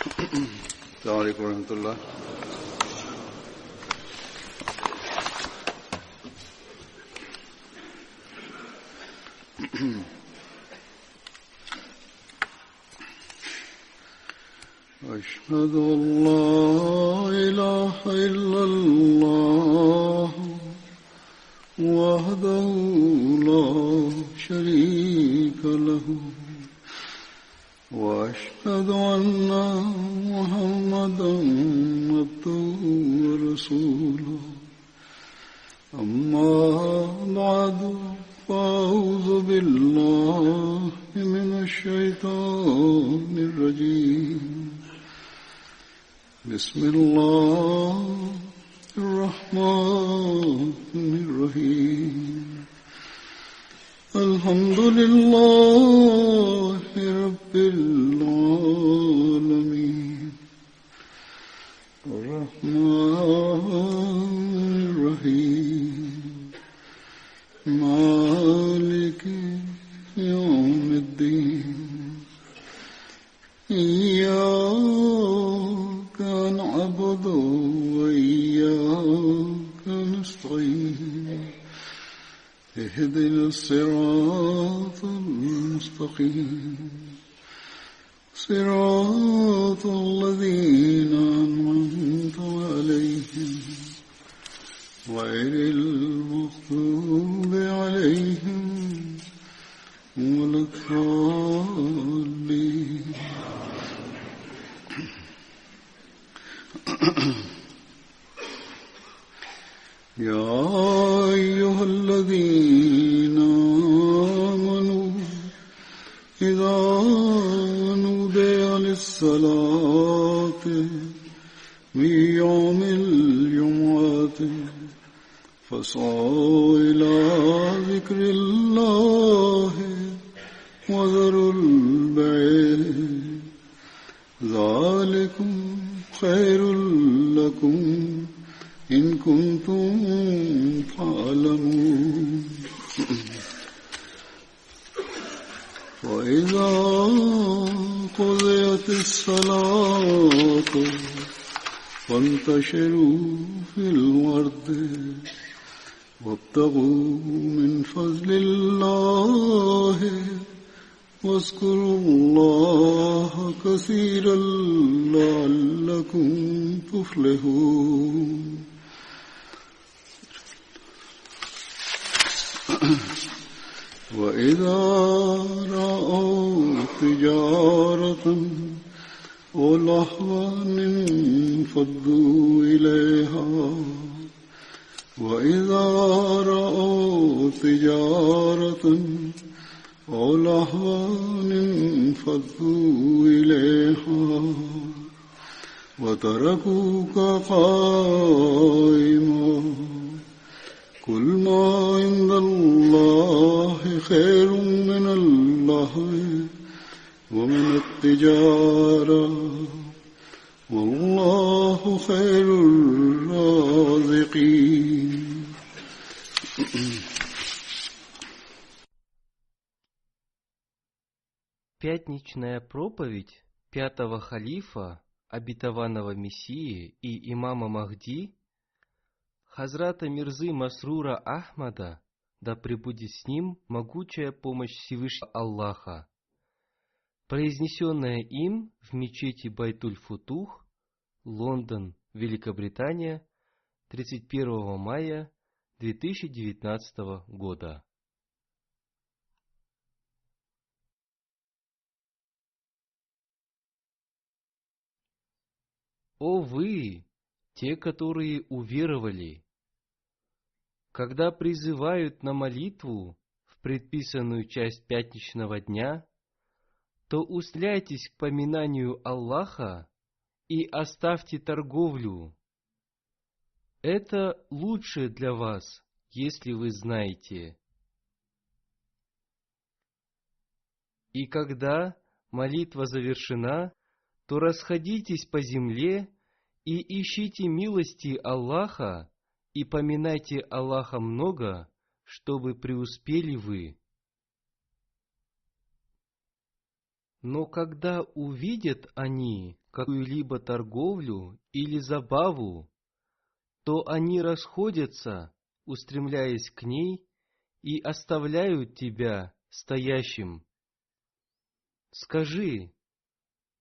السلام عليكم ورحمة الله. أشهد أن لا إله إلا الله وحده لا شريك له وأشهد أن محمدا عبده ورسوله أما بعد فأعوذ بالله من الشيطان الرجيم بسم الله الرحمن الرحيم الحمد لله رب العالمين الرحمن الرحيم مالك يوم الدين إياك نعبد وإياك نستعين اهدنا الصراط المستقيم صراط الذين أنعمت عليهم غير المغضوب عليهم ولا الضالين. يا أيها الذين آمنوا إذا نودي للصلاة من يوم الجمعة فاسعوا إلى ذكر الله وذروا البيع ذلكم خير لكم إن كنتم تعلمون. وإذا قضيت الصلاة فانتشروا في الأرض وابتغوا من فضل الله واذكروا الله كثيرا لعلكم تفلحون. وإذا رأوا تجارة أو لهوا انفضوا إليها وإذا رأوا تجارة أو لهوا انفضوا إليها وتركوك قائما قل ما عند الله خير من اللهو ومن التجارة والله خير الرازقين. Пятничная проповедь пятого халифа, обетованного Мессии и имама Махди, Хазрата Мирзы Масрура Ахмада, да пребудет с ним могучая помощь Всевышнего Аллаха, произнесенная им в мечети Байтуль-Футух, Лондон, Великобритания, 31 мая 2019 года. О вы, те, которые уверовали, когда призывают на молитву в предписанную часть пятничного дня, то устляйтесь к поминанию Аллаха и оставьте торговлю. Это лучше для вас, если вы знаете. И когда молитва завершена, то расходитесь по земле и ищите милости Аллаха и поминайте Аллаха много, чтобы преуспели вы. Но когда увидят они какую-либо торговлю или забаву, то они расходятся, устремляясь к ней, и оставляют тебя стоящим. Скажи,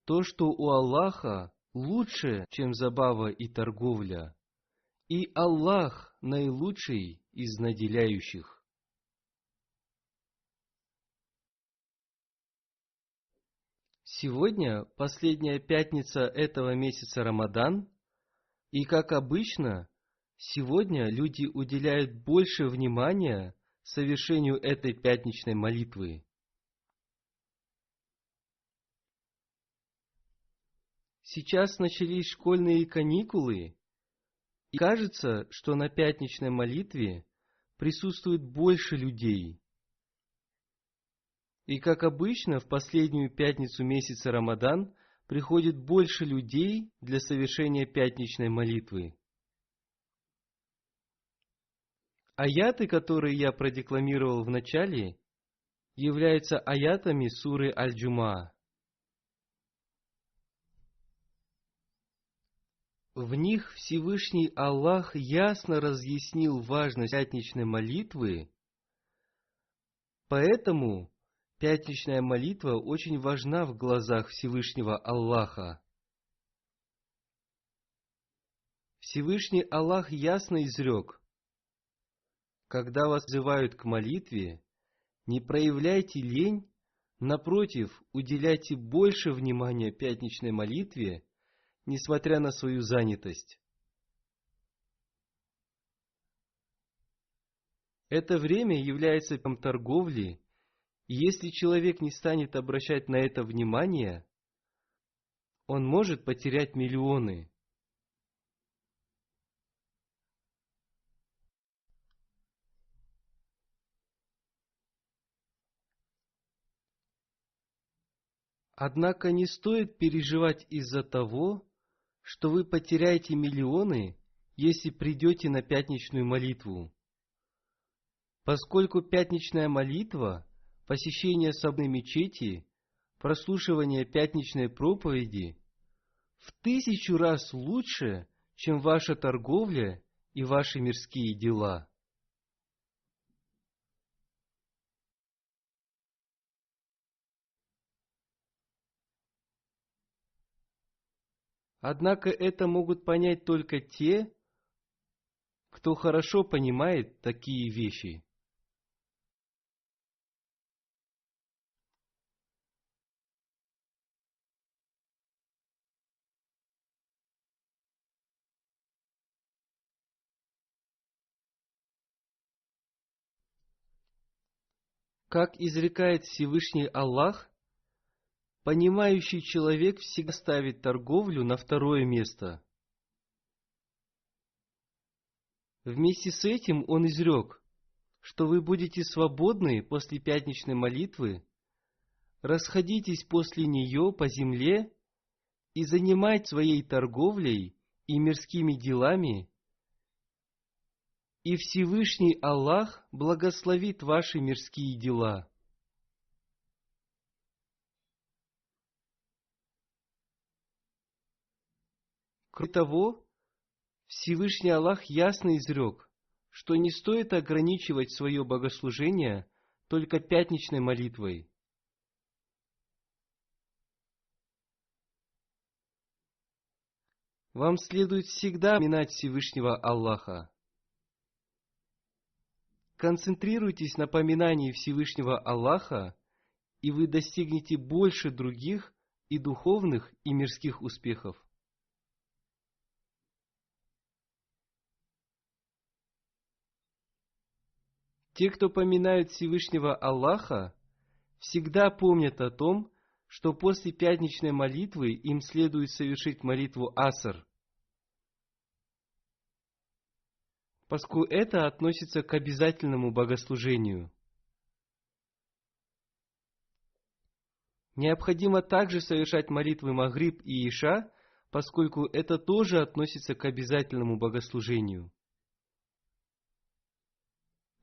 то, что у Аллаха лучше, чем забава и торговля, и Аллах наилучший из наделяющих. Сегодня последняя пятница этого месяца Рамадан, и, как обычно, сегодня люди уделяют больше внимания совершению этой пятничной молитвы. Сейчас начались школьные каникулы, и кажется, что на пятничной молитве присутствует больше людей. И, как обычно, в последнюю пятницу месяца Рамадан приходит больше людей для совершения пятничной молитвы. Аяты, которые я продекламировал в начале, являются аятами суры Аль-Джумаа. В них Всевышний Аллах ясно разъяснил важность пятничной молитвы, поэтому пятничная молитва очень важна в глазах Всевышнего Аллаха. Всевышний Аллах ясно изрек: когда вас взывают к молитве, не проявляйте лень, напротив, уделяйте больше внимания пятничной молитве, несмотря на свою занятость. Это время является днем торговли, и если человек не станет обращать на это внимание, он может потерять миллионы. Однако не стоит переживать из-за того, что вы потеряете миллионы, если придете на пятничную молитву. Поскольку пятничная молитва, посещение соборной мечети, прослушивание пятничной проповеди в 1000 раз лучше, чем ваша торговля и ваши мирские дела. Однако это могут понять только те, кто хорошо понимает такие вещи. Как изрекает Всевышний Аллах, понимающий человек всегда ставит торговлю на второе место. Вместе с этим он изрек, что вы будете свободны после пятничной молитвы, расходитесь после нее по земле и занимайтесь своей торговлей и мирскими делами, и Всевышний Аллах благословит ваши мирские дела. Кроме того, Всевышний Аллах ясно изрек, что не стоит ограничивать свое богослужение только пятничной молитвой. Вам следует всегда поминать Всевышнего Аллаха. Концентрируйтесь на поминании Всевышнего Аллаха, и вы достигнете больше других и духовных, и мирских успехов. Те, кто поминают Всевышнего Аллаха, всегда помнят о том, что после пятничной молитвы им следует совершить молитву Аср, поскольку это относится к обязательному богослужению. Необходимо также совершать молитвы Магриб и Иша, поскольку это тоже относится к обязательному богослужению.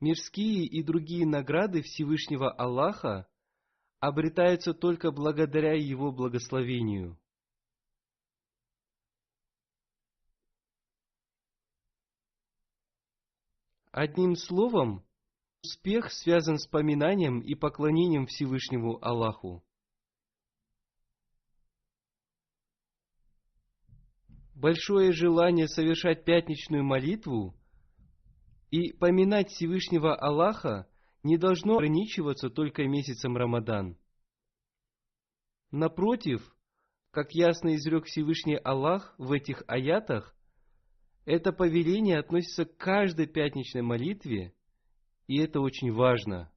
Мирские и другие награды Всевышнего Аллаха обретаются только благодаря Его благословению. Одним словом, успех связан с поминанием и поклонением Всевышнему Аллаху. Большое желание совершать пятничную молитву и поминать Всевышнего Аллаха не должно ограничиваться только месяцем Рамадан. Напротив, как ясно изрек Всевышний Аллах в этих аятах, это повеление относится к каждой пятничной молитве, и это очень важно.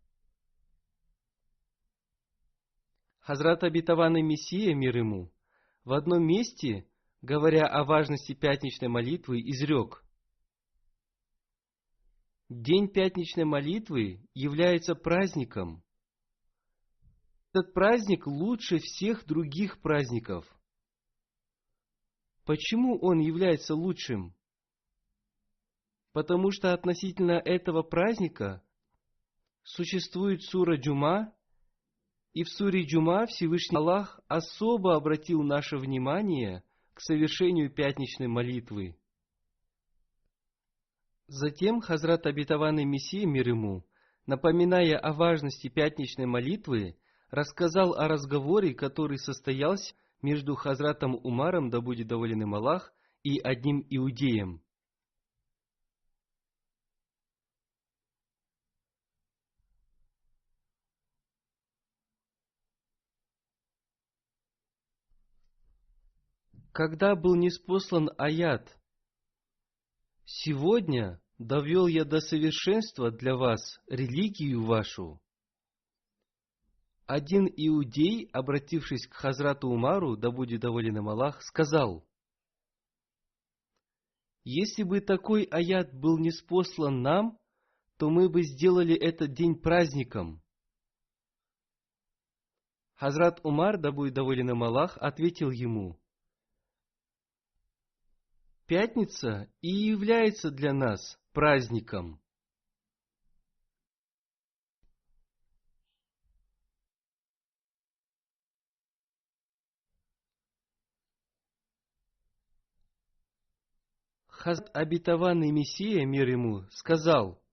Хазрат Обетованный Мессия, мир ему, в одном месте, говоря о важности пятничной молитвы, изрек: День пятничной молитвы является праздником. Этот праздник лучше всех других праздников. Почему он является лучшим? Потому что относительно этого праздника существует сура Джума, и в суре Джума Всевышний Аллах особо обратил наше внимание к совершению пятничной молитвы. Затем Хазрат Обетованный Мессия, мир ему, напоминая о важности пятничной молитвы, рассказал о разговоре, который состоялся между Хазратом Умаром, да будет доволен им Аллах, и одним иудеем. Когда был ниспослан аят: «Сегодня довел я до совершенства для вас религию вашу», один иудей, обратившись к Хазрату Умару, да будет доволен им Аллах, сказал: «Если бы такой аят был ниспослан нам, то мы бы сделали этот день праздником». Хазрат Умар, да будет доволен им Аллах, ответил ему: «Пятница и является для нас праздником». Хазрат Обетованный Мессия, мир ему, сказал,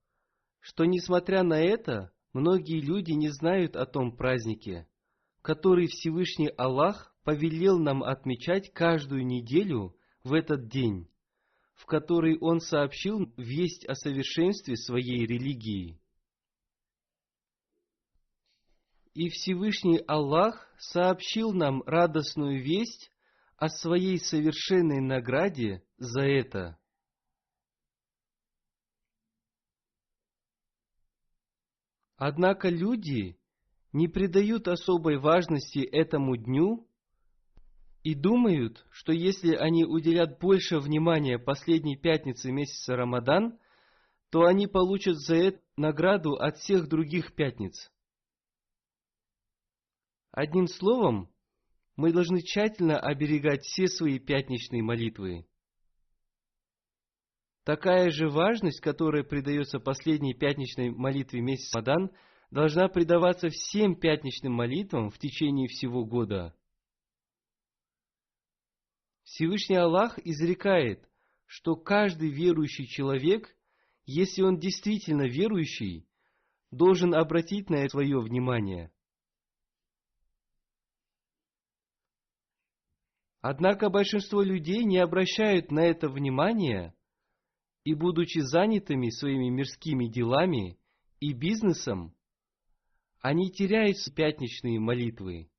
что несмотря на это, многие люди не знают о том празднике, который Всевышний Аллах повелел нам отмечать каждую неделю в этот день, в который Он сообщил весть о совершенстве своей религии. И Всевышний Аллах сообщил нам радостную весть о своей совершенной награде за это. Однако люди не придают особой важности этому дню и думают, что если они уделят больше внимания последней пятнице месяца Рамадан, то они получат за это награду от всех других пятниц. Одним словом, мы должны тщательно оберегать все свои пятничные молитвы. Такая же важность, которая придается последней пятничной молитве месяца Рамадан, должна придаваться всем пятничным молитвам в течение всего года. Всевышний Аллах изрекает, что каждый верующий человек, если он действительно верующий, должен обратить на это свое внимание. Однако большинство людей не обращают на это внимания, и, будучи занятыми своими мирскими делами и бизнесом, они теряют пятничные молитвы.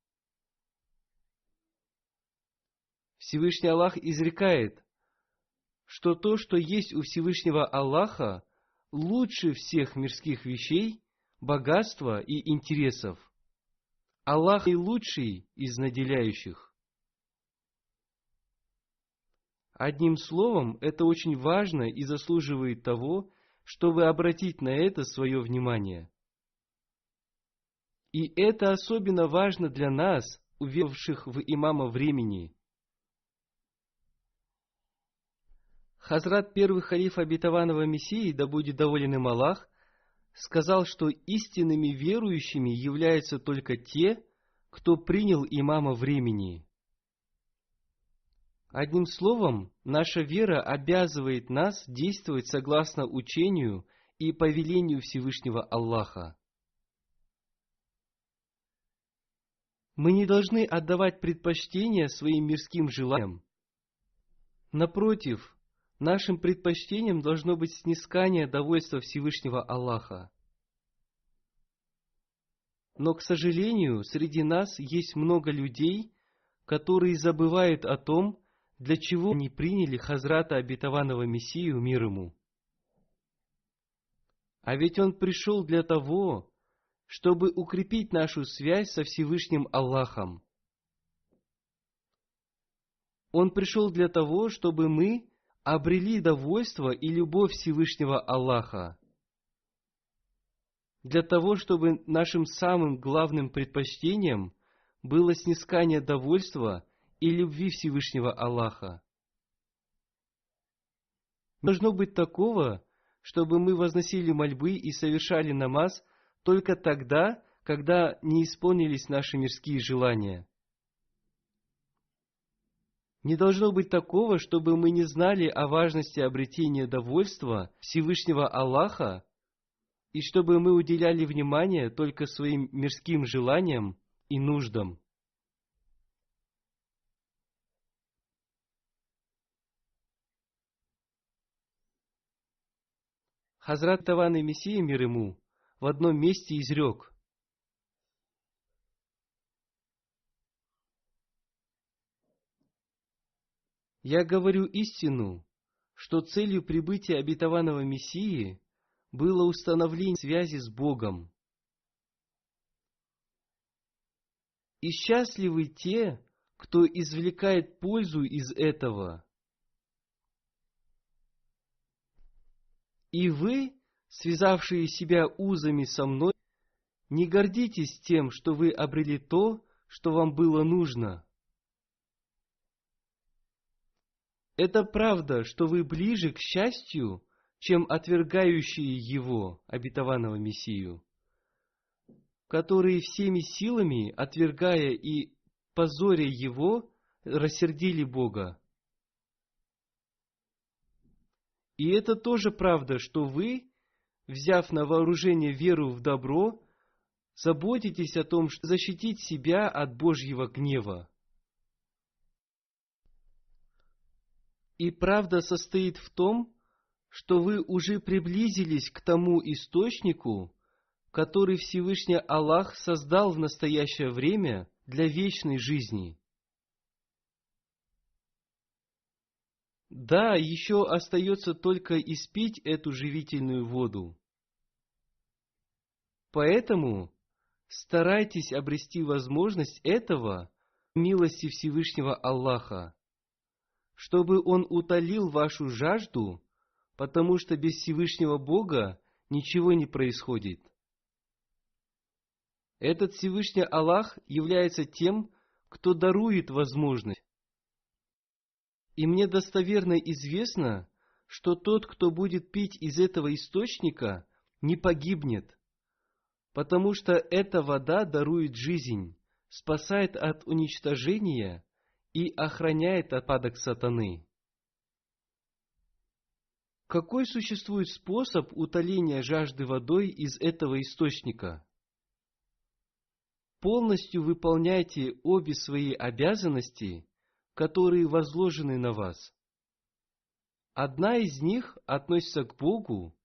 Всевышний Аллах изрекает, что то, что есть у Всевышнего Аллаха, лучше всех мирских вещей, богатства и интересов. Аллах и лучший из наделяющих. Одним словом, это очень важно и заслуживает того, чтобы обратить на это свое внимание. И это особенно важно для нас, уверовавших в имама времени. Хазрат первый халиф Обетованного Мессии, да будет доволен им Аллах, сказал, что истинными верующими являются только те, кто принял имама времени. Одним словом, наша вера обязывает нас действовать согласно учению и повелению Всевышнего Аллаха. Мы не должны отдавать предпочтение своим мирским желаниям. Напротив, нашим предпочтением должно быть снискание довольства Всевышнего Аллаха. Но, к сожалению, среди нас есть много людей, которые забывают о том, для чего они приняли Хазрата Обетованного Мессию, мир ему. А ведь он пришел для того, чтобы укрепить нашу связь со Всевышним Аллахом. Он пришел для того, чтобы мы обрели довольство и любовь Всевышнего Аллаха. Для того, чтобы нашим самым главным предпочтением было снискание довольства и любви Всевышнего Аллаха. Должно быть такого, чтобы мы возносили мольбы и совершали намаз только тогда, когда не исполнились наши мирские желания. Не должно быть такого, чтобы мы не знали о важности обретения довольства Всевышнего Аллаха, и чтобы мы уделяли внимание только своим мирским желаниям и нуждам. Хазрат Обетованный Мессия, мир ему, в одном месте изрек: «Я говорю истину, что целью прибытия обетованного Мессии было установление связи с Богом. И счастливы те, кто извлекает пользу из этого. И вы, связавшие себя узами со мной, не гордитесь тем, что вы обрели то, что вам было нужно. Это правда, что вы ближе к счастью, чем отвергающие его, обетованного Мессию, которые всеми силами, отвергая и позоря его, рассердили Бога. И это тоже правда, что вы, взяв на вооружение веру в добро, заботитесь о том, чтобы защитить себя от Божьего гнева. И правда состоит в том, что вы уже приблизились к тому источнику, который Всевышний Аллах создал в настоящее время для вечной жизни. Да, еще остается только испить эту живительную воду. Поэтому старайтесь обрести возможность этого в милости Всевышнего Аллаха, чтобы Он утолил вашу жажду, потому что без Всевышнего Бога ничего не происходит. Этот Всевышний Аллах является тем, кто дарует возможность. И мне достоверно известно, что тот, кто будет пить из этого источника, не погибнет, потому что эта вода дарует жизнь, спасает от уничтожения и охраняет от падок сатаны. Какой существует способ утоления жажды водой из этого источника? Полностью выполняйте обе свои обязанности, которые возложены на вас. Одна из них относится к Богу,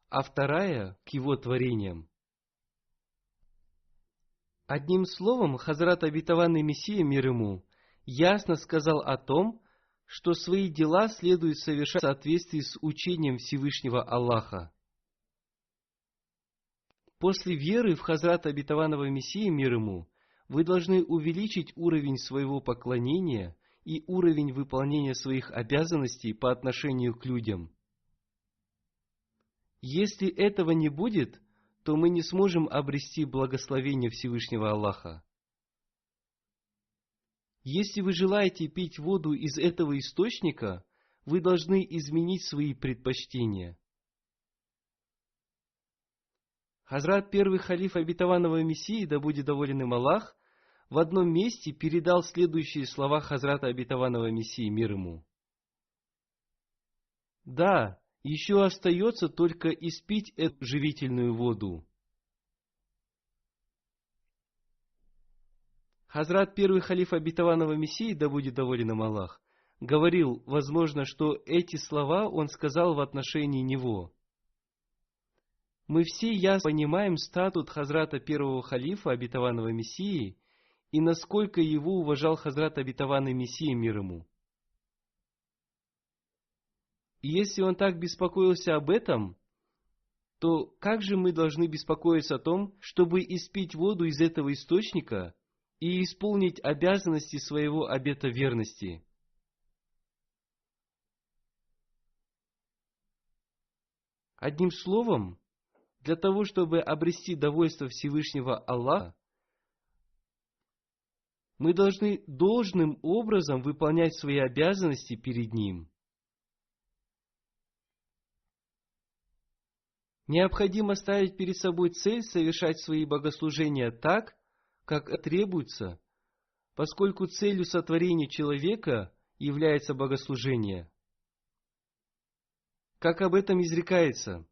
а вторая к Его творениям. Одним словом, Хазрат Обетованный Мессия, мир ему, ясно сказал о том, что свои дела следует совершать в соответствии с учением Всевышнего Аллаха. После веры в Хазрата Обетованного Мессии, мир ему, вы должны увеличить уровень своего поклонения и уровень выполнения своих обязанностей по отношению к людям. Если этого не будет, то мы не сможем обрести благословение Всевышнего Аллаха. Если вы желаете пить воду из этого источника, вы должны изменить свои предпочтения. Хазрат первый халиф обетованного Мессии, да будет доволен им Аллах, в одном месте передал следующие слова Хазрата обетованного Мессии, мир ему. Да, еще остается только испить эту живительную воду. Хазрат первый халиф обетованного Мессии, да будет доволен им Аллах, говорил, возможно, что эти слова он сказал в отношении него. Мы все ясно понимаем статут Хазрата первого халифа обетованного Мессии и насколько его уважал Хазрат обетованный Мессия, мир ему. И если он так беспокоился об этом, то как же мы должны беспокоиться о том, чтобы испить воду из этого источника и исполнить обязанности своего обета верности? Одним словом, для того, чтобы обрести довольство Всевышнего Аллаха, мы должны должным образом выполнять свои обязанности перед Ним. Необходимо ставить перед собой цель совершать свои богослужения так, как требуется, поскольку целью сотворения человека является богослужение. Как об этом изрекается: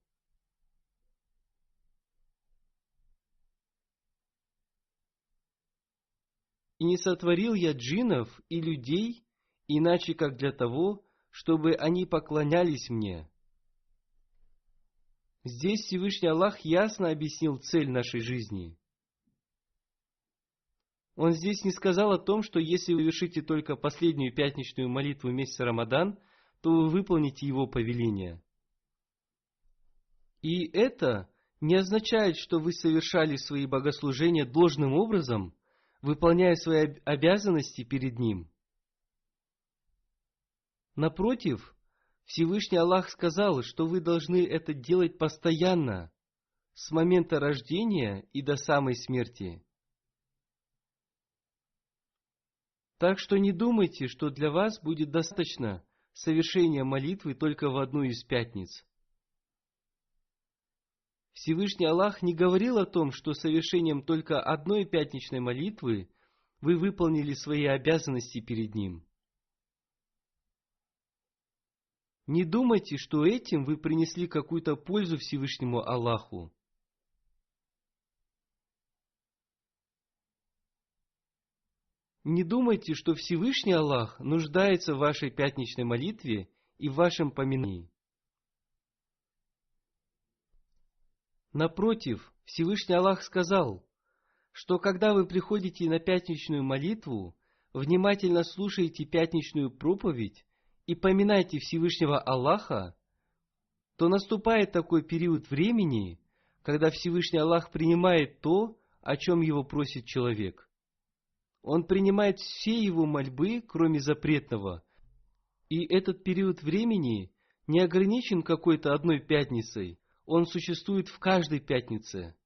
«И не сотворил я джиннов и людей, иначе как для того, чтобы они поклонялись мне». Здесь Всевышний Аллах ясно объяснил цель нашей жизни. Он здесь не сказал о том, что если вы совершите только последнюю пятничную молитву месяца Рамадан, то вы выполните его повеление. И это не означает, что вы совершали свои богослужения должным образом, выполняя свои обязанности перед Ним. Напротив, Всевышний Аллах сказал, что вы должны это делать постоянно, с момента рождения и до самой смерти. Так что не думайте, что для вас будет достаточно совершения молитвы только в одну из пятниц. Всевышний Аллах не говорил о том, что совершением только одной пятничной молитвы вы выполнили свои обязанности перед Ним. Не думайте, что этим вы принесли какую-то пользу Всевышнему Аллаху. Не думайте, что Всевышний Аллах нуждается в вашей пятничной молитве и в вашем поминании. Напротив, Всевышний Аллах сказал, что когда вы приходите на пятничную молитву, внимательно слушаете пятничную проповедь и поминайте Всевышнего Аллаха, то наступает такой период времени, когда Всевышний Аллах принимает то, о чем его просит человек. Он принимает все его мольбы, кроме запретного, и этот период времени не ограничен какой-то одной пятницей, он существует в каждой пятнице.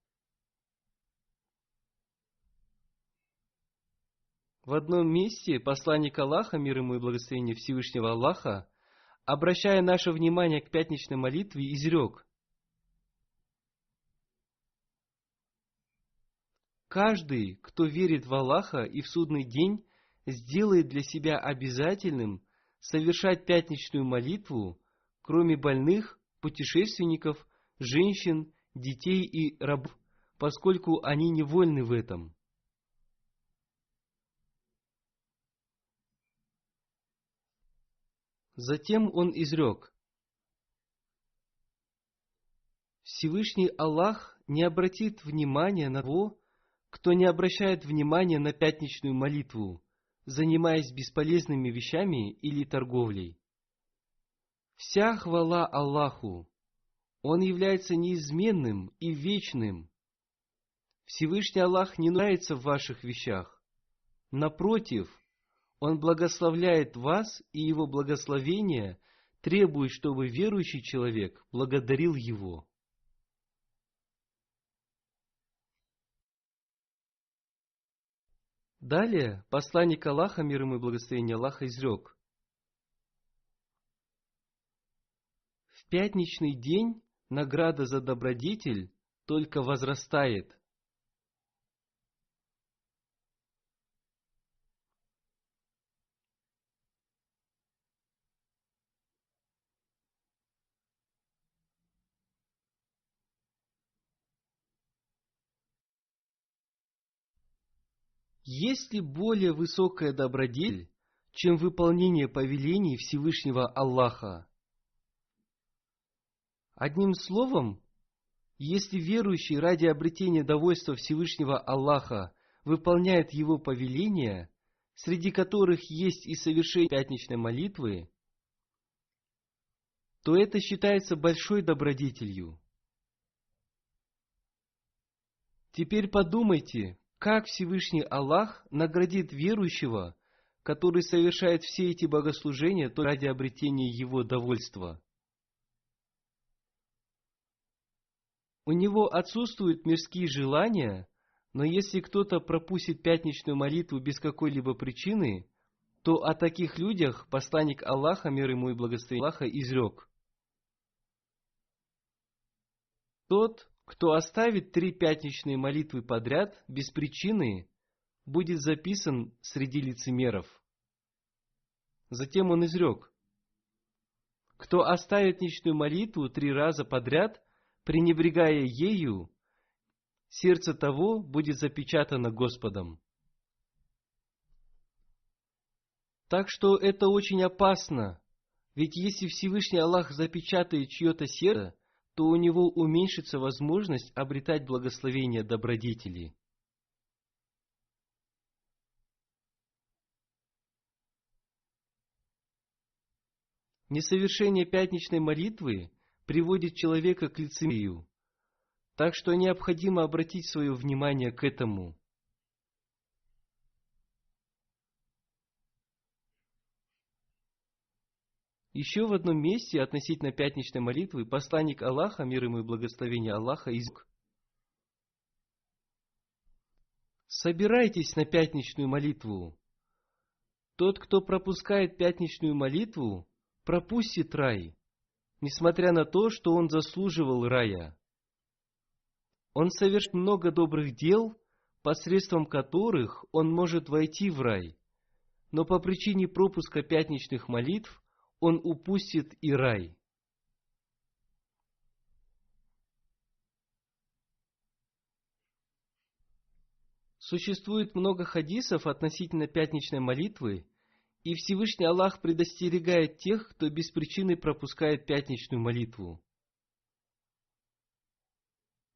В одном месте посланник Аллаха, мир ему и благословение Всевышнего Аллаха, обращая наше внимание к пятничной молитве, изрек: «Каждый, кто верит в Аллаха и в судный день, сделает для себя обязательным совершать пятничную молитву, кроме больных, путешественников, женщин, детей и рабов, поскольку они невольны в этом». Затем он изрек: Всевышний Аллах не обратит внимания на того, кто не обращает внимания на пятничную молитву, занимаясь бесполезными вещами или торговлей. Вся хвала Аллаху. Он является неизменным и вечным. Всевышний Аллах не нуждается в ваших вещах. Напротив, Он благословляет вас, и Его благословение требует, чтобы верующий человек благодарил Его. Далее посланник Аллаха, мир ему и благословение Аллаха, изрек: в пятничный день награда за добродетель только возрастает. Есть ли более высокая добродетель, чем выполнение повелений Всевышнего Аллаха? Одним словом, если верующий ради обретения довольства Всевышнего Аллаха выполняет Его повеления, среди которых есть и совершение пятничной молитвы, то это считается большой добродетелью. Теперь подумайте, как Всевышний Аллах наградит верующего, который совершает все эти богослужения только ради обретения Его довольства. У него отсутствуют мирские желания, но если кто-то пропустит пятничную молитву без какой-либо причины, то о таких людях посланник Аллаха, мир ему и благословение Аллаха, изрек: тот, кто оставит 3 пятничные молитвы подряд без причины, будет записан среди лицемеров. Затем он изрек: кто оставит пятничную молитву 3 раза подряд, пренебрегая ею, сердце того будет запечатано Господом. Так что это очень опасно, ведь если Всевышний Аллах запечатает чье-то сердце, то у него уменьшится возможность обретать благословение добродетели. Несовершение пятничной молитвы приводит человека к лицемерию, так что необходимо обратить свое внимание к этому. Еще в одном месте относительно пятничной молитвы посланник Аллаха, мир ему и благословение Аллаха, изрек: собирайтесь на пятничную молитву. Тот, кто пропускает пятничную молитву, пропустит рай, несмотря на то, что он заслуживал рая. Он совершит много добрых дел, посредством которых он может войти в рай, но по причине пропуска пятничных молитв он упустит и рай. Существует много хадисов относительно пятничной молитвы, и Всевышний Аллах предостерегает тех, кто без причины пропускает пятничную молитву.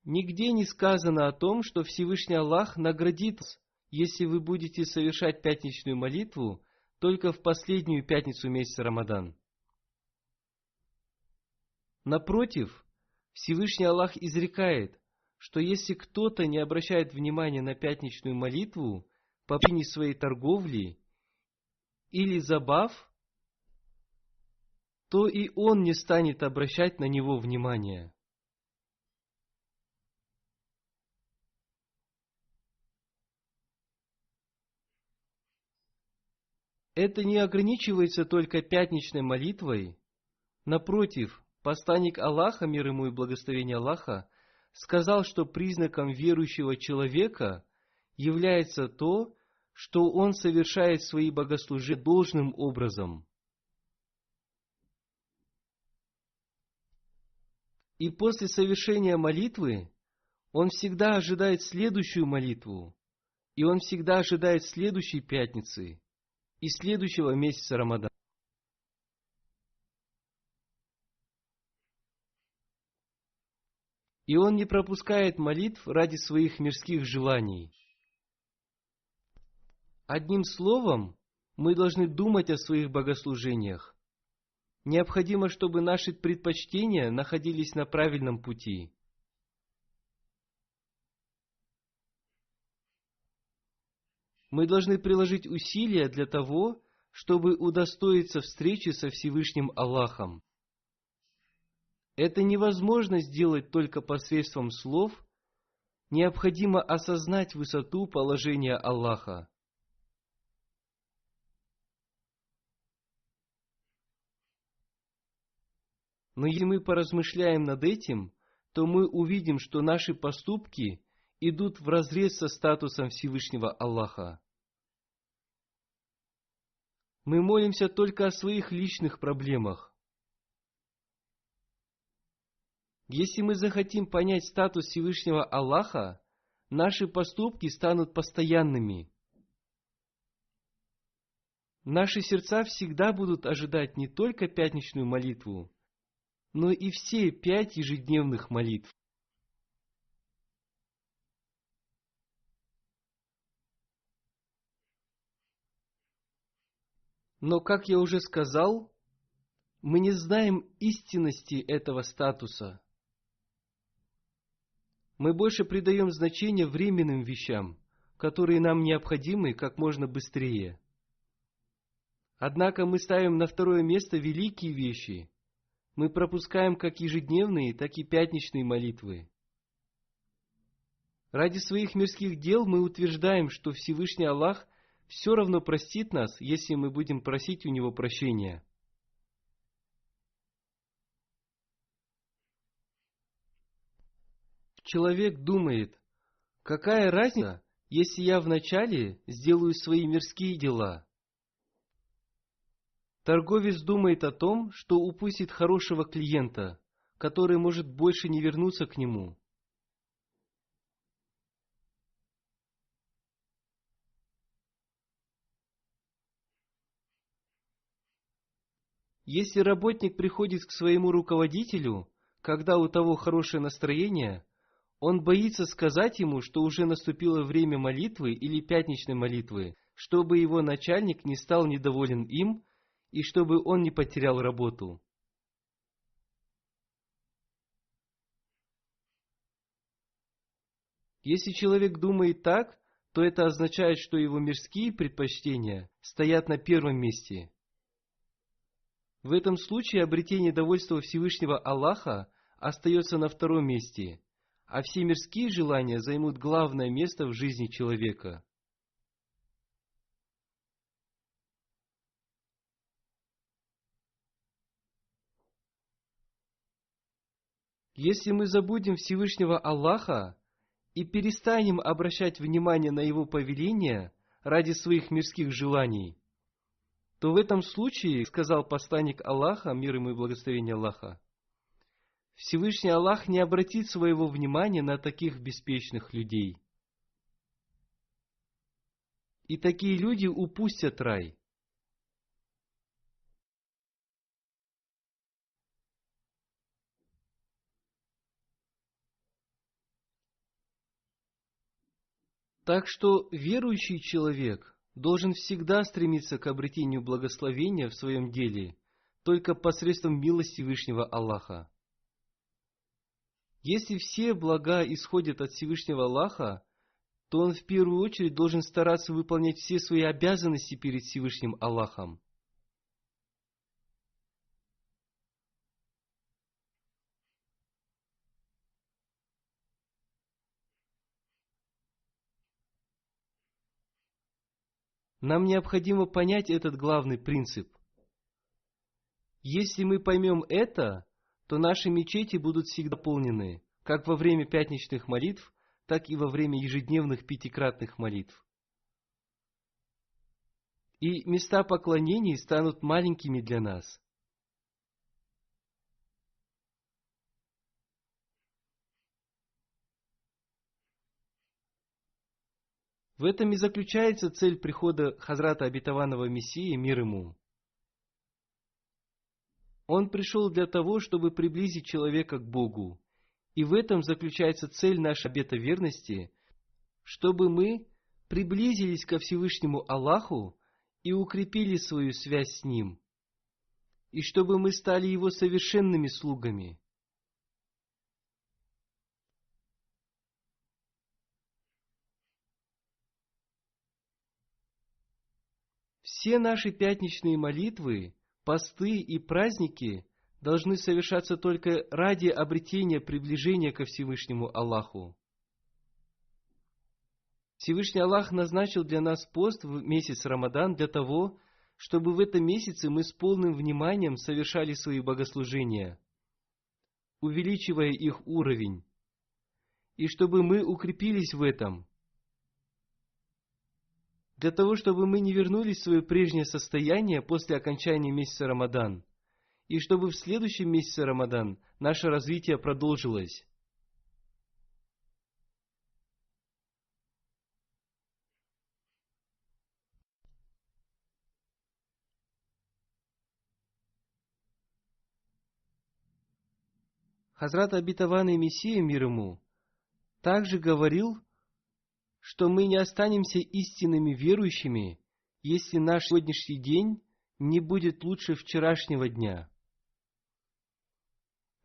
Нигде не сказано о том, что Всевышний Аллах наградит вас, если вы будете совершать пятничную молитву только в последнюю пятницу месяца Рамадан. Напротив, Всевышний Аллах изрекает, что если кто-то не обращает внимания на пятничную молитву по причине своей торговли или забав, то и он не станет обращать на него внимания. Это не ограничивается только пятничной молитвой. Напротив, посланник Аллаха, мир ему и благословение Аллаха, сказал, что признаком верующего человека является то, что он совершает свои богослужения должным образом. И после совершения молитвы он всегда ожидает следующую молитву, и он всегда ожидает следующей пятницы и следующего месяца Рамадан. И он не пропускает молитв ради своих мирских желаний. Одним словом, мы должны думать о своих богослужениях. Необходимо, чтобы наши предпочтения находились на правильном пути. Мы должны приложить усилия для того, чтобы удостоиться встречи со Всевышним Аллахом. Это невозможно сделать только посредством слов, необходимо осознать высоту положения Аллаха. Но если мы поразмышляем над этим, то мы увидим, что наши поступки идут вразрез со статусом Всевышнего Аллаха. Мы молимся только о своих личных проблемах. Если мы захотим понять статус Всевышнего Аллаха, наши поступки станут постоянными. Наши сердца всегда будут ожидать не только пятничную молитву, но и все 5 ежедневных молитв. Но, как я уже сказал, мы не знаем истинности этого статуса. Мы больше придаем значение временным вещам, которые нам необходимы как можно быстрее. Однако мы ставим на второе место великие вещи. Мы пропускаем как ежедневные, так и пятничные молитвы. Ради своих мирских дел мы утверждаем, что Всевышний Аллах все равно простит нас, если мы будем просить у Него прощения. Человек думает, какая разница, если я вначале сделаю свои мирские дела? Торговец думает о том, что упустит хорошего клиента, который может больше не вернуться к нему. Если работник приходит к своему руководителю, когда у того хорошее настроение, он боится сказать ему, что уже наступило время молитвы или пятничной молитвы, чтобы его начальник не стал недоволен им и чтобы он не потерял работу. Если человек думает так, то это означает, что его мирские предпочтения стоят на первом месте. В этом случае обретение довольства Всевышнего Аллаха остается на втором месте, а все мирские желания займут главное место в жизни человека. Если мы забудем Всевышнего Аллаха и перестанем обращать внимание на Его повеления ради своих мирских желаний, то в этом случае, сказал посланник Аллаха, мир ему и благословение Аллаха, Всевышний Аллах не обратит своего внимания на таких беспечных людей. И такие люди упустят рай. Так что верующий человек должен всегда стремиться к обретению благословения в своем деле только посредством милости Всевышнего Аллаха. Если все блага исходят от Всевышнего Аллаха, то он в первую очередь должен стараться выполнять все свои обязанности перед Всевышним Аллахом. Нам необходимо понять этот главный принцип. Если мы поймем это, то наши мечети будут всегда полнены, как во время пятничных молитв, так и во время ежедневных пятикратных молитв. И места поклонений станут маленькими для нас. В этом и заключается цель прихода Хазрата Обетованного Мессии, мир ему. Он пришел для того, чтобы приблизить человека к Богу. И в этом заключается цель нашей обета верности, чтобы мы приблизились ко Всевышнему Аллаху и укрепили свою связь с Ним, и чтобы мы стали Его совершенными слугами. Все наши пятничные молитвы, посты и праздники должны совершаться только ради обретения приближения ко Всевышнему Аллаху. Всевышний Аллах назначил для нас пост в месяц Рамадан для того, чтобы в этом месяце мы с полным вниманием совершали свои богослужения. увеличивая их уровень, и чтобы мы укрепились в этом, для того, чтобы мы не вернулись в свое прежнее состояние после окончания месяца Рамадан, и чтобы в следующем месяце Рамадан наше развитие продолжилось. Хазрат Обетованный Мессия, мир ему, также говорил, что мы не останемся истинными верующими, если наш сегодняшний день не будет лучше вчерашнего дня.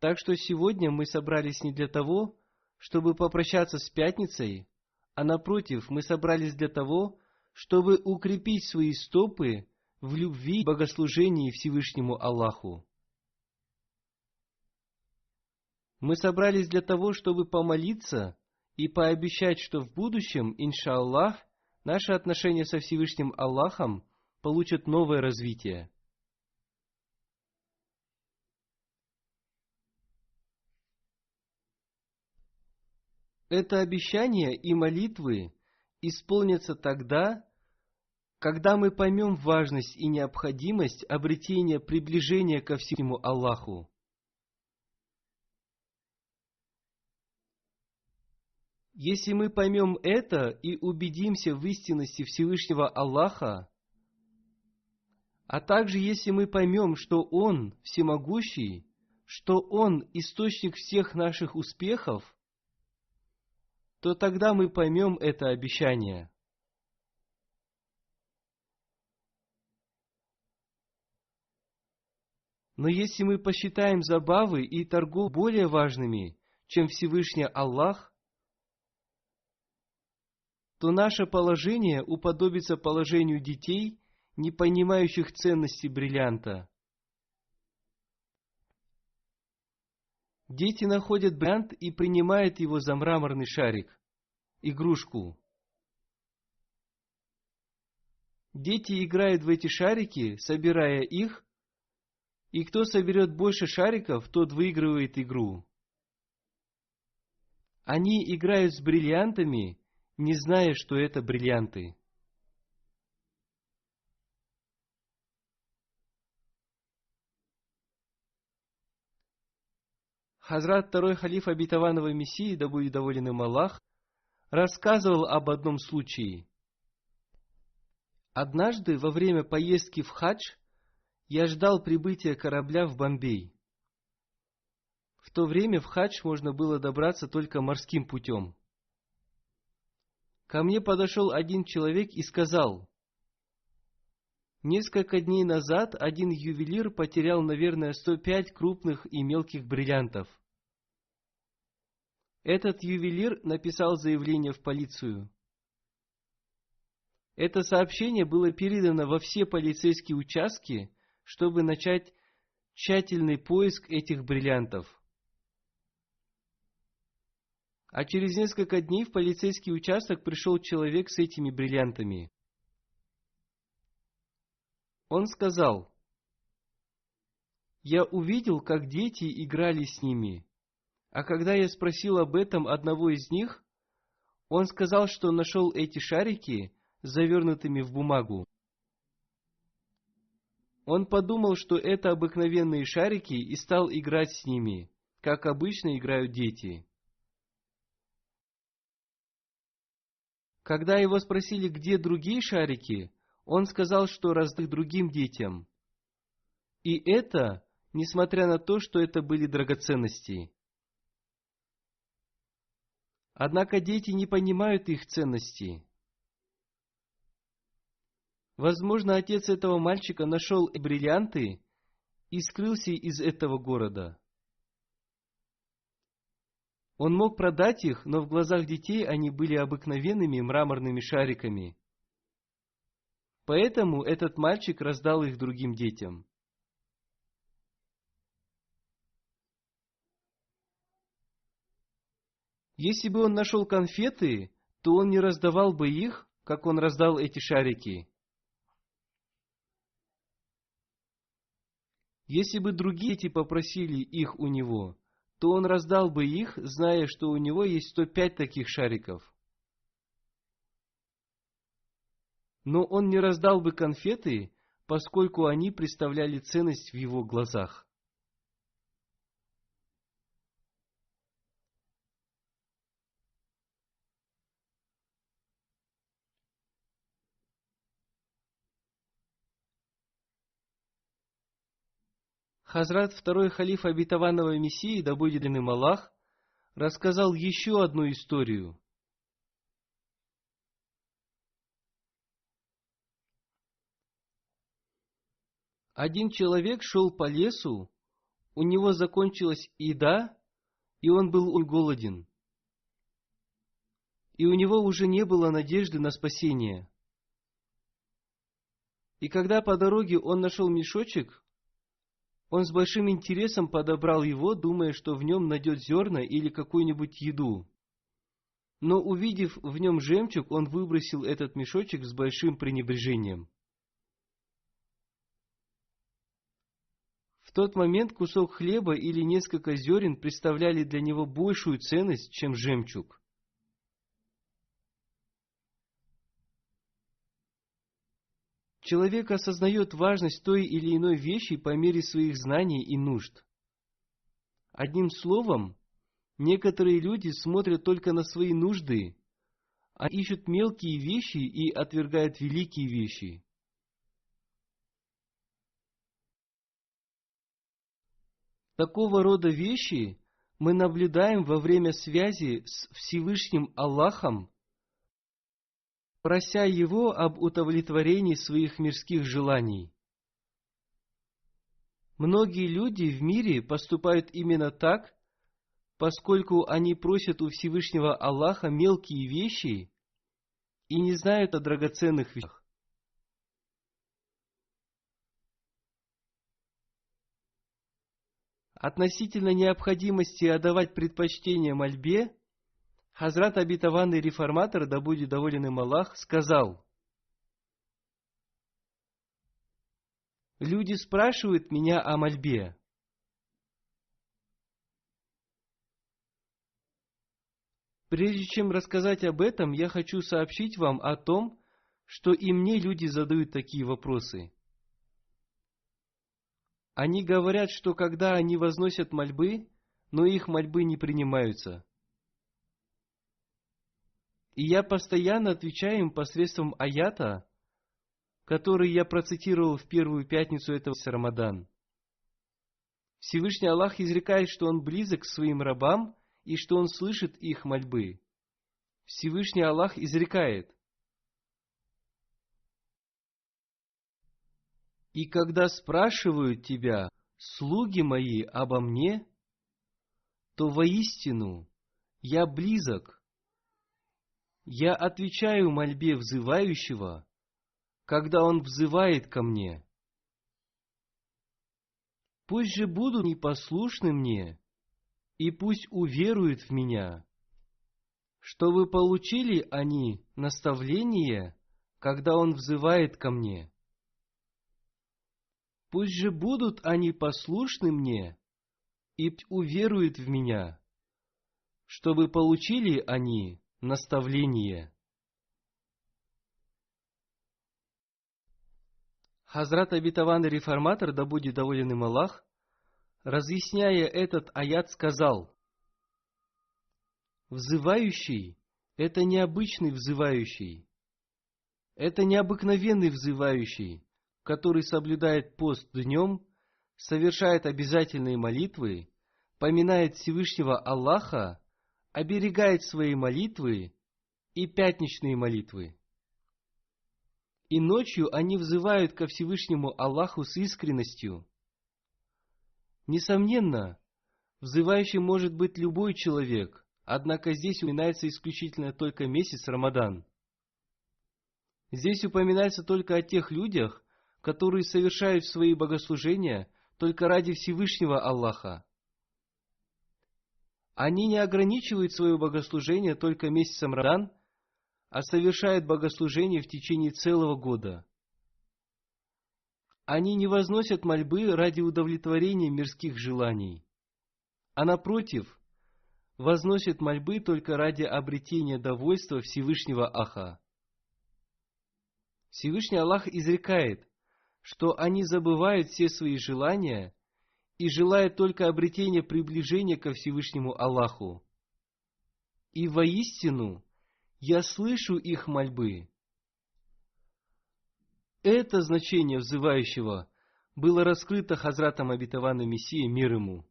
Так что сегодня мы собрались не для того, чтобы попрощаться с пятницей, а напротив, мы собрались для того, чтобы укрепить свои стопы в любви и богослужении Всевышнему Аллаху. Мы собрались для того, чтобы помолиться и пообещать, что в будущем, иншаллах, наши отношения со Всевышним Аллахом получат новое развитие. Это обещание и молитвы исполнятся тогда, когда мы поймем важность и необходимость обретения приближения ко Всевышнему Аллаху. Если мы поймем это и убедимся в истинности Всевышнего Аллаха, а также если мы поймем, что Он всемогущий, что Он источник всех наших успехов, то тогда мы поймем это обещание. Но если мы посчитаем забавы и торговлю более важными, чем Всевышний Аллах, то наше положение уподобится положению детей, не понимающих ценности бриллианта. Дети находят бриллиант и принимают его за мраморный шарик, игрушку. Дети играют в эти шарики, собирая их, и кто соберет больше шариков, тот выигрывает игру. Они играют с бриллиантами, не зная, что это бриллианты. Хазрат второй халиф Обетованного Мессии, да будет доволен им Аллах, рассказывал об одном случае. Однажды во время поездки в хадж я ждал прибытия корабля в Бомбей. В то время в хадж можно было добраться только морским путем. Ко мне подошел один человек и сказал: несколько дней назад один ювелир потерял, наверное, 105 крупных и мелких бриллиантов. Этот ювелир написал заявление в полицию. Это сообщение было передано во все полицейские участки, чтобы начать тщательный поиск этих бриллиантов. А через несколько дней в полицейский участок пришел человек с этими бриллиантами. Он сказал: я увидел, как дети играли с ними, а когда я спросил об этом одного из них, он сказал, что нашел эти шарики завернутыми в бумагу. Он подумал, что это обыкновенные шарики, и стал играть с ними, как обычно играют дети. Когда его спросили, где другие шарики, он сказал, что раздал другим детям. И это, несмотря на то, что это были драгоценности. Однако дети не понимают их ценности. Возможно, отец этого мальчика нашел бриллианты и скрылся из этого города. Он мог продать их, но в глазах детей они были обыкновенными мраморными шариками. Поэтому этот мальчик раздал их другим детям. Если бы он нашел конфеты, то он не раздавал бы их, как он раздал эти шарики. Если бы другие дети попросили их у него, то он раздал бы их, зная, что у него есть 105 таких шариков. Но он не раздал бы конфеты, поскольку они представляли ценность в его глазах. Хазрат, второй халиф обетованного Мессии, да будет им Аллах, рассказал еще одну историю. Один человек шел по лесу, у него закончилась еда, и он был голоден. И у него уже не было надежды на спасение. И когда по дороге он нашел мешочек, он с большим интересом подобрал его, думая, что в нем найдет зерна или какую-нибудь еду. Но увидев в нем жемчуг, он выбросил этот мешочек с большим пренебрежением. В тот момент кусок хлеба или несколько зерен представляли для него большую ценность, чем жемчуг. Человек осознает важность той или иной вещи по мере своих знаний и нужд. Одним словом, некоторые люди смотрят только на свои нужды, а ищут мелкие вещи и отвергают великие вещи. Такого рода вещи мы наблюдаем во время связи с Всевышним Аллахом, прося Его об удовлетворении своих мирских желаний. Многие люди в мире поступают именно так, поскольку они просят у Всевышнего Аллаха мелкие вещи и не знают о драгоценных вещах. Относительно необходимости отдавать предпочтение мольбе, Хазрат обетованный реформатор, да будет доволен им Аллах, сказал: «Люди спрашивают меня о мольбе. Прежде чем рассказать об этом, я хочу сообщить вам о том, что и мне люди задают такие вопросы. Они говорят, что когда они возносят мольбы, но их мольбы не принимаются. И я постоянно отвечаю им посредством аята, который я процитировал в первую пятницу этого месяца Рамадан. Всевышний Аллах изрекает, что Он близок к своим рабам и что Он слышит их мольбы. Всевышний Аллах изрекает: «И когда спрашивают тебя, слуги мои, обо мне, то воистину я близок. Я отвечаю мольбе взывающего, когда он взывает ко мне. Пусть же будут непослушны мне, и пусть уверуют в меня, чтобы получили они наставление, когда он взывает ко мне. Пусть же будут они послушны мне, и уверуют в меня, чтобы получили они наставление». Хазрат обетованный реформатор, да будет доволен им Аллах, разъясняя этот аят, сказал: «Взывающий – это необычный взывающий. Это необыкновенный взывающий, который соблюдает пост днем, совершает обязательные молитвы, поминает Всевышнего Аллаха, оберегает свои молитвы и пятничные молитвы. И ночью они взывают ко Всевышнему Аллаху с искренностью. Несомненно, взывающим может быть любой человек, однако здесь упоминается исключительно только месяц Рамадан. Здесь упоминается только о тех людях, которые совершают свои богослужения только ради Всевышнего Аллаха. Они не ограничивают свое богослужение только месяцем Рамадан, а совершают богослужение в течение целого года. Они не возносят мольбы ради удовлетворения мирских желаний. а напротив, возносят мольбы только ради обретения довольства Всевышнего Аха. Всевышний Аллах изрекает, что они забывают все свои желания и желают только обретения приближения ко Всевышнему Аллаху. И воистину, я слышу их мольбы. Это значение взывающего было раскрыто Хазратом обетованным Мессией, мир ему.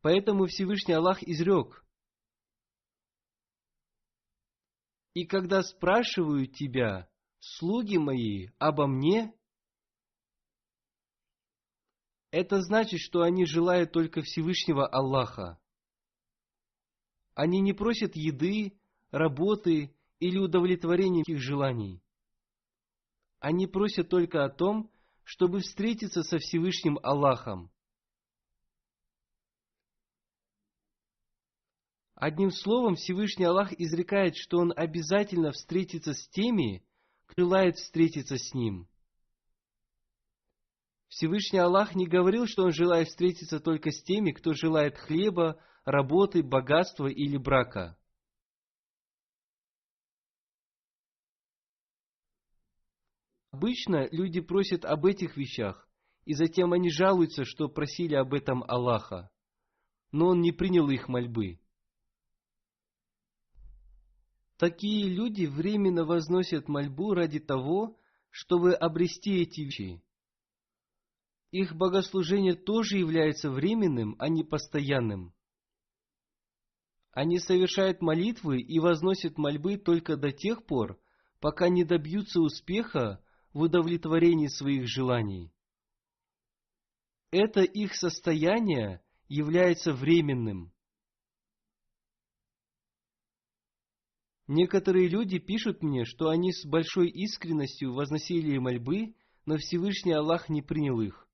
Поэтому Всевышний Аллах изрек: «И когда спрашивают тебя, слуги мои, обо мне, это значит, что они желают только Всевышнего Аллаха. Они не просят еды, работы или удовлетворения их желаний. Они просят только о том, чтобы встретиться со Всевышним Аллахом. Одним словом, Всевышний Аллах изрекает, что Он обязательно встретится с теми, кто желает встретиться с Ним. Всевышний Аллах не говорил, что Он желает встретиться только с теми, кто желает хлеба, работы, богатства или брака. Обычно люди просят об этих вещах, и затем они жалуются, что просили об этом Аллаха, но Он не принял их мольбы. Такие люди временно возносят мольбу ради того, чтобы обрести эти вещи. Их богослужение тоже является временным, а не постоянным. Они совершают молитвы и возносят мольбы только до тех пор, пока не добьются успеха в удовлетворении своих желаний. Это их состояние является временным. Некоторые люди пишут мне, что они с большой искренностью возносили мольбы, но Всевышний Аллах не принял их.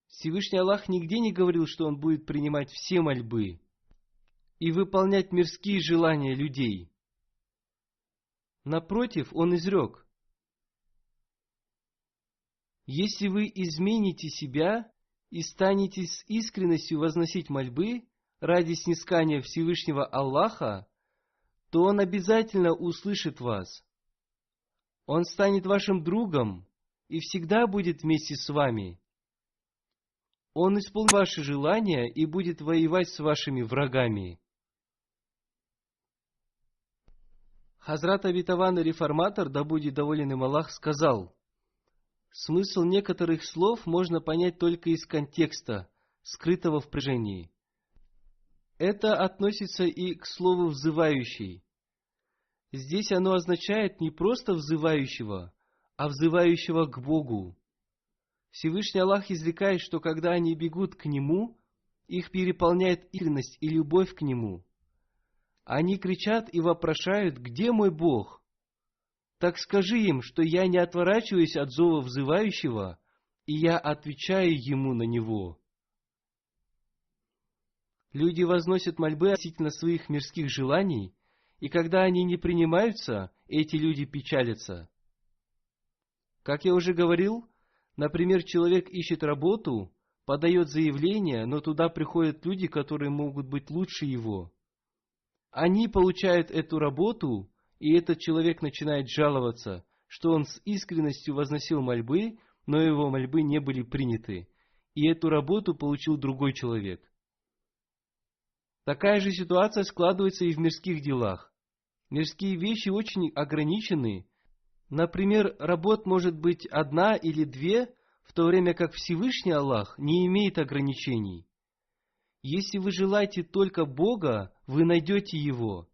Всевышний Аллах нигде не говорил, что Он будет принимать все мольбы и выполнять мирские желания людей. Напротив, Он изрек: «Если вы измените себя и станете с искренностью возносить мольбы ради снискания Всевышнего Аллаха, то Он обязательно услышит вас. Он станет вашим другом и всегда будет вместе с вами. Он исполнит ваши желания и будет воевать с вашими врагами». Хазрат обетованный реформатор, да будет доволен им Аллах, сказал: смысл некоторых слов можно понять только из контекста, скрытого в предложении. Это относится и к слову «взывающий». Здесь оно означает не просто взывающего, а взывающего к Богу. Всевышний Аллах изрекает, что когда они бегут к Нему, их переполняет искренность и любовь к Нему. Они кричат и вопрошают: «Где мой Бог?» Так скажи им, что я не отворачиваюсь от зова взывающего, и я отвечаю ему на него. Люди возносят мольбы относительно своих мирских желаний, и когда они не принимаются, эти люди печалятся. Как я уже говорил, например, человек ищет работу, подает заявление, но туда приходят люди, которые могут быть лучше его. Они получают эту работу, и этот человек начинает жаловаться, что он с искренностью возносил мольбы, но его мольбы не были приняты, и эту работу получил другой человек. Такая же ситуация складывается и в мирских делах. Мирские вещи очень ограничены. Например, работ может быть одна или две, в то время как Всевышний Аллах не имеет ограничений. Если вы желаете только Бога, вы найдете Его.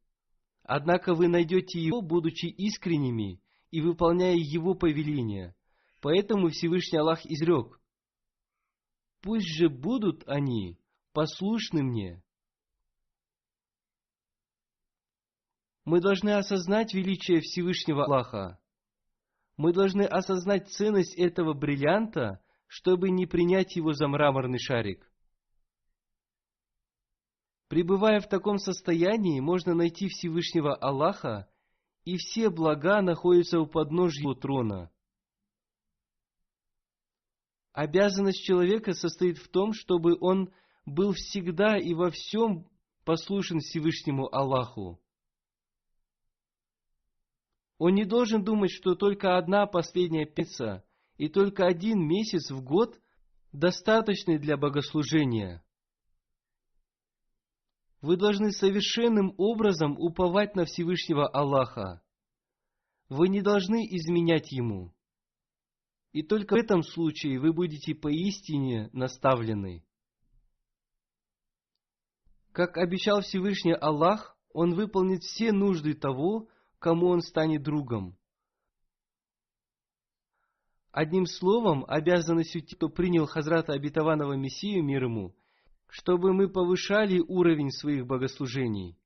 Однако вы найдете Его, будучи искренними и выполняя Его повеления. Поэтому Всевышний Аллах изрек: «Пусть же будут они послушны мне». Мы должны осознать величие Всевышнего Аллаха. Мы должны осознать ценность этого бриллианта, чтобы не принять его за мраморный шарик. Пребывая в таком состоянии, можно найти Всевышнего Аллаха, и все блага находятся у подножия Его трона. Обязанность человека состоит в том, чтобы он был всегда и во всем послушен Всевышнему Аллаху. Он не должен думать, что только одна последняя пятница и только один месяц в год достаточны для богослужения. Вы должны совершенным образом уповать на Всевышнего Аллаха. Вы не должны изменять Ему. И только в этом случае вы будете поистине наставлены. Как обещал Всевышний Аллах, Он выполнит все нужды того, кому Он станет другом. Одним словом, обязанностью тех, кто принял Хазрата Обетованного Мессию, мир ему, чтобы мы повышали уровень своих богослужений.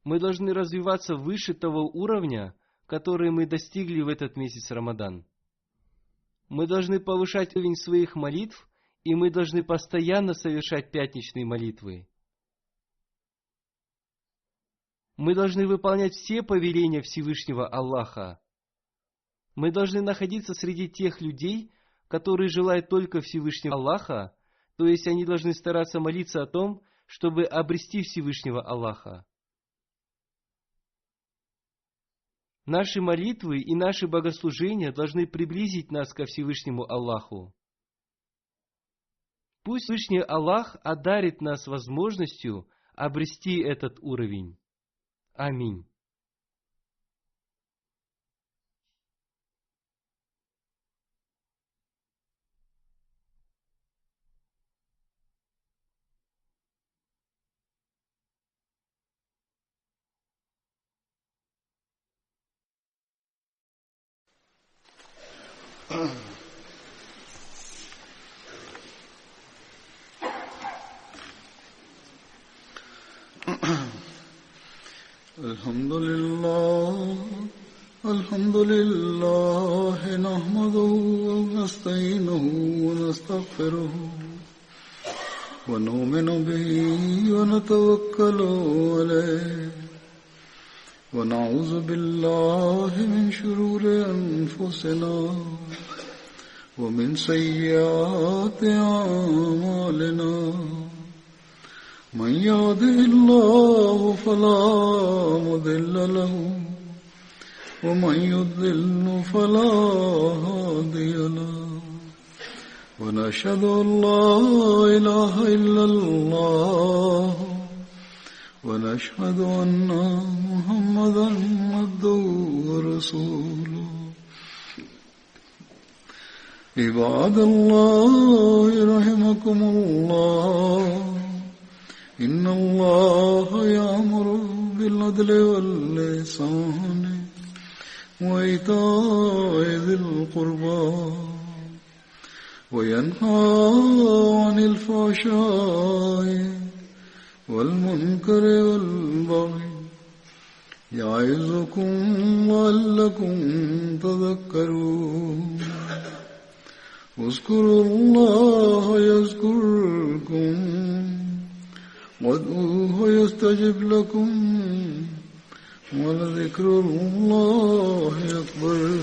Мы должны развиваться выше того уровня, который мы достигли в этот месяц Рамадан. Мы должны повышать уровень своих молитв, и мы должны постоянно совершать пятничные молитвы. Мы должны выполнять все повеления Всевышнего Аллаха. Мы должны находиться среди тех людей, которые желают только Всевышнего Аллаха, то есть они должны стараться молиться о том, чтобы обрести Всевышнего Аллаха. Наши молитвы и наши богослужения должны приблизить нас ко Всевышнему Аллаху. Пусть Всевышний Аллах одарит нас возможностью обрести этот уровень. Аминь. الحمد لله نحمده ونستعينه ونستغفره ونؤمن به ونتوكل عليه ونعوذ بالله من شرور أنفسنا ومن سيئات أعمالنا من يهده الله فلا مضل له ومن يضلل فلا هادي له ونشهد أن لا إله إلا الله ونشهد أن محمدا عبده ورسوله عباد الله رحمكم الله إن الله يأمر بالعدل والإحسان وإيتاء ذي القربى وينهى عن الفحشاء والمنكر والبغي يعظكم لعلكم تذكرون اذكروا الله يذكركم وادعوه يستجب لكم ولذكر الله أكبر